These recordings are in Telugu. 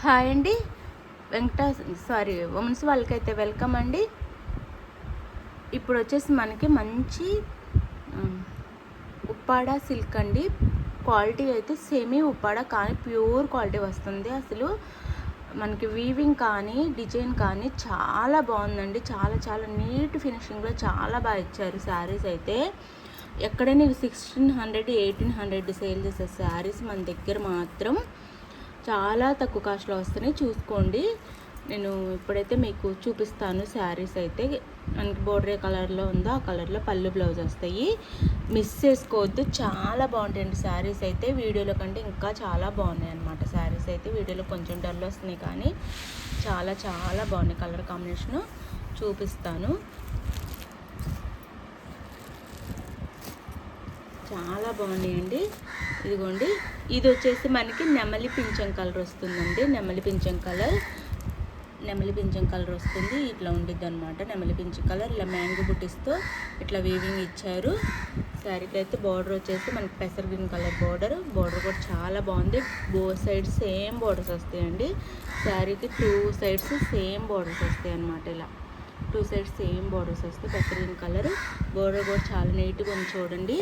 హాయ్ అండి. ఉమెన్స్ వాళ్ళకైతే వెల్కమ్ అండి. ఇప్పుడు వచ్చేసి మనకి మంచి ఉప్పాడ సిల్క్ అండి. క్వాలిటీ అయితే సెమీ ఉప్పాడ కానీ ప్యూర్ క్వాలిటీ వస్తుంది. అసలు మనకి వీవింగ్ కానీ డిజైన్ కానీ చాలా బాగుందండి. చాలా చాలా నీట్ ఫినిషింగ్లో చాలా బాగా ఇచ్చారు శారీస్ అయితే. ఎక్కడైనా 1600 1800 సేల్ చేసే శారీస్ మన దగ్గర మాత్రం చాలా తక్కువ కాస్ట్లో వస్తున్నాయి. చూసుకోండి. నేను ఇప్పుడైతే మీకు చూపిస్తాను శారీస్ అయితే. మనకి బోర్డర్ ఏ కలర్లో ఉందో ఆ కలర్లో పళ్ళు బ్లౌజ్ వస్తాయి. మిస్ చేసుకోవద్దు. చాలా బాగుంటాయండి శారీస్ అయితే. వీడియోలో కంటే ఇంకా చాలా బాగున్నాయి అన్నమాట శారీస్ అయితే. వీడియోలో కొంచెం డల్ వస్తున్నాయి కానీ చాలా చాలా బాగున్నాయి. కలర్ కాంబినేషను చూపిస్తాను. చాలా బాగున్నాయండి. ఇదిగోండి, ఇది వచ్చేసి మనకి నెమలి పింఛం కలర్ వస్తుందండి. నెమలి పింఛం కలర్ వస్తుంది. ఇట్లా ఉండిద్ది అనమాట. నెమలి పింఛం కలర్ ఇలా మ్యాంగో బుట్టిస్తో ఇట్లా వీవింగ్ ఇచ్చారు. శారీకి అయితే బార్డర్ వచ్చేసి మనకి పెసర్ గ్రీన్ కలర్ బార్డర్ కూడా చాలా బాగుంది. బోత్ సైడ్స్ సేమ్ బార్డర్స్ వస్తాయండి. శారీకి 2 సైడ్స్ సేమ్ బార్డర్స్ వస్తాయి అన్నమాట. ఇలా 2 సైడ్స్ సేమ్ బార్డర్స్ వస్తాయి. పెసర్ గ్రీన్ కలర్ బార్డర్ కూడా చాలా నీట్గా ఉంది చూడండి.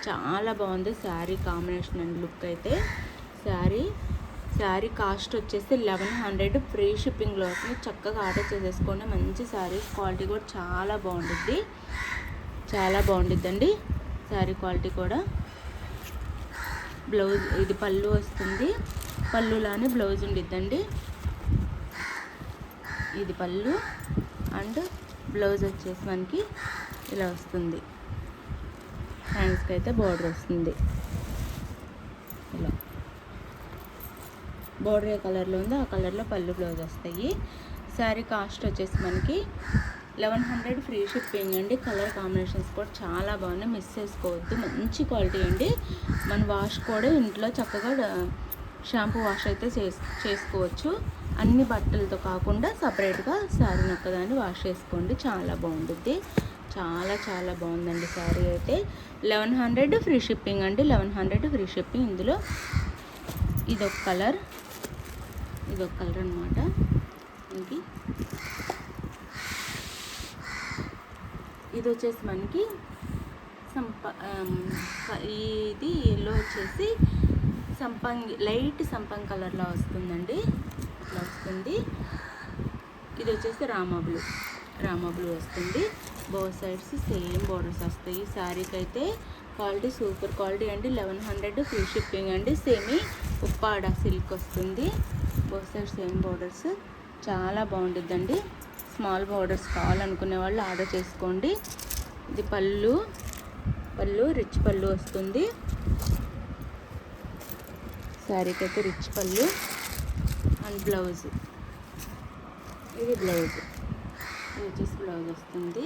చాలా బాగుంది శారీ కాంబినేషన్ అండ్ లుక్ అయితే. శారీ కాస్ట్ వచ్చేసి 1100 ఫ్రీ షిప్పింగ్లో వస్తుంది. చక్కగా ఆర్డర్ చేసేసుకోండి. మంచి శారీస్ క్వాలిటీ కూడా చాలా బాగుండిద్దండి. శారీ క్వాలిటీ కూడా. బ్లౌజ్ ఇది పళ్ళు వస్తుంది. పళ్ళులానే బ్లౌజ్ ఉండిద్దండి. ఇది పళ్ళు అండ్ బ్లౌజ్ వచ్చేసి మనకి ఇలా వస్తుంది. హ్యాండ్స్కి అయితే బార్డర్ వస్తుంది. ఇలా బార్డర్ ఏ కలర్లో ఉందో ఆ కలర్లో పళ్ళు బ్లౌజ్ వస్తాయి. శారీ కాస్ట్ వచ్చేసి మనకి 1100 ఫ్రీ షిప్పింగ్ అండి. కలర్ కాంబినేషన్స్ కూడా చాలా బాగున్నాయి. మిస్ చేసుకోవద్దు. మంచి క్వాలిటీ అండి. మన వాష్ కూడా ఇంట్లో చక్కగా షాంపూ వాష్ అయితే చేసుకోవచ్చు. అన్ని బట్టలతో కాకుండా సపరేట్గా శారీని ఒక్కదాన్ని వాష్ చేసుకోండి. చాలా బాగుంటుంది. చాలా చాలా బాగుందండి శారీ అయితే. 1100 ఫ్రీ షిప్పింగ్ అండి. 1100 ఫ్రీ షిప్పింగ్. ఇందులో ఇదొక కలర్ అనమాట. ఇది వచ్చేసి మనకి ఇది ఎల్లో వచ్చేసి లైట్ సంపంగి కలర్లో వస్తుందండి. ఇట్లా వస్తుంది. ఇది వచ్చేసి రామా బ్లూ వస్తుంది. బోత్ సైడ్స్ సేమ్ బోర్డర్స్ వస్తాయి. శారీకి అయితే క్వాలిటీ సూపర్ క్వాలిటీ అండి. 1100 ఫ్రీ షిప్పింగ్ అండి. సెమీ ఉప్పాడ సిల్క్ వస్తుంది. బోత్ సైడ్స్ సేమ్ బోర్డర్స్ చాలా బాగుంటుందండి. స్మాల్ బోర్డర్స్ కావాలనుకునే వాళ్ళు ఆర్డర్ చేసుకోండి. ఇది పళ్ళు రిచ్ పళ్ళు వస్తుంది. శారీకి అయితే రిచ్ పళ్ళు అండ్ బ్లౌజ్. ఇది వచ్చేసి బ్లౌజ్ వస్తుంది.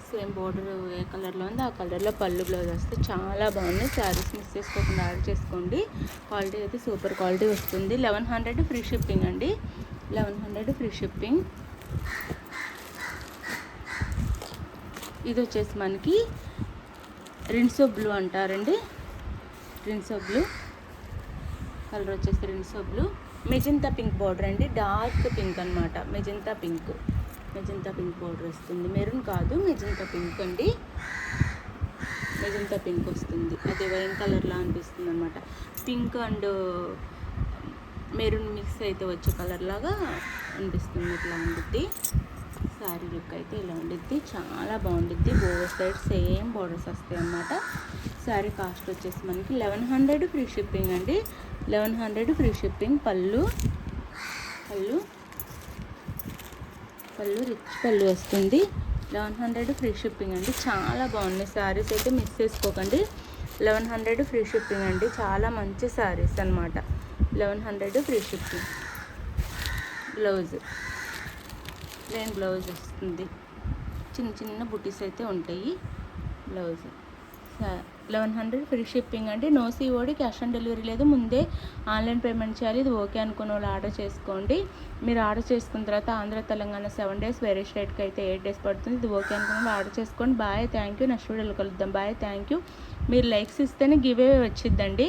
సేమ్ బోర్డర్ ఏ కలర్లో ఉందో ఆ కలర్లో పళ్ళు బ్లౌజ్ వస్తే చాలా బాగుంది. శారీస్ మిస్ చేసుకోకుండా ఆర్డర్ చేసుకోండి. క్వాలిటీ అయితే సూపర్ క్వాలిటీ వస్తుంది. 1100 ఫ్రీ షిప్పింగ్ అండి. 1100 ఫ్రీ షిప్పింగ్. ఇది వచ్చేసి మనకి రిన్సో బ్లూ అంటారండి. రిన్సో బ్లూ కలర్ వచ్చేసి Rinso blue. Magenta pink border అండి. డార్క్ పింక్ అనమాట. మెజంతా పింక్ బార్డర్ వస్తుంది. మెరూన్ కాదు, మెజంతా పింక్ అండి. మెజంతా పింక్ వస్తుంది. అదే వైన్ కలర్లా అనిపిస్తుంది అనమాట. పింక్ అండ్ మెరూన్ మిక్స్ అయితే వచ్చే కలర్ లాగా అనిపిస్తుంది. ఇట్లా ఉండిద్ది. శారీ లుక్ అయితే ఇలా ఉండిద్ది. చాలా బాగుండిద్ది. బోత్ సైడ్ సేమ్ బోర్డర్స్ వస్తాయి అన్నమాట. శారీ కాస్ట్ వచ్చేసి మనకి 1100 ఫ్రీ షిప్పింగ్ అండి. 1100 ఫ్రీ షిప్పింగ్. పళ్ళు రిచ్ పళ్ళు వస్తుంది. 1100 ఫ్రీ షిప్పింగ్ అండి. చాలా బాగున్నాయి శారీస్ అయితే. మిస్ చేసుకోకండి. 1100 ఫ్రీ షిప్పింగ్ అండి. చాలా మంచి శారీస్ అనమాట. 1100 ఫ్రీ షిప్పింగ్. ప్లెయిన్ బ్లౌజ్ వస్తుంది. చిన్న చిన్న బుటీస్ అయితే ఉంటాయి. బ్లౌజ్ 1100 ఫ్రీ షిప్పింగ్ అండి. No COD, cash on delivery లేదు. ముందే ఆన్లైన్ పేమెంట్ చేయాలి. ఇది ఓకే అనుకున్న వాళ్ళు ఆర్డర్ చేసుకోండి. మీరు ఆర్డర్ చేసుకున్న తర్వాత ఆంధ్ర తెలంగాణ 7 డేస్, వేరే స్టేట్కి అయితే 8 డేస్ పడుతుంది. ఇది ఓకే అనుకున్న వాళ్ళు ఆర్డర్ చేసుకోండి. Bye, thank you. నెక్స్ట్ వీడియోలో కలుద్దాం. Bye, thank you. మీరు లైక్స్ ఇస్తేనే గివ్ అవే వచ్చిద్దండి.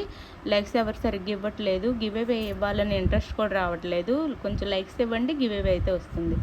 లైక్స్ ఎవరు సరిగ్గా ఇవ్వట్లేదు. గివ్ అవే ఇవ్వాలని ఇంట్రెస్ట్ కూడా రావట్లేదు. కొంచెం లైక్స్ ఇవ్వండి, గివ్ అవే అయితే వస్తుంది.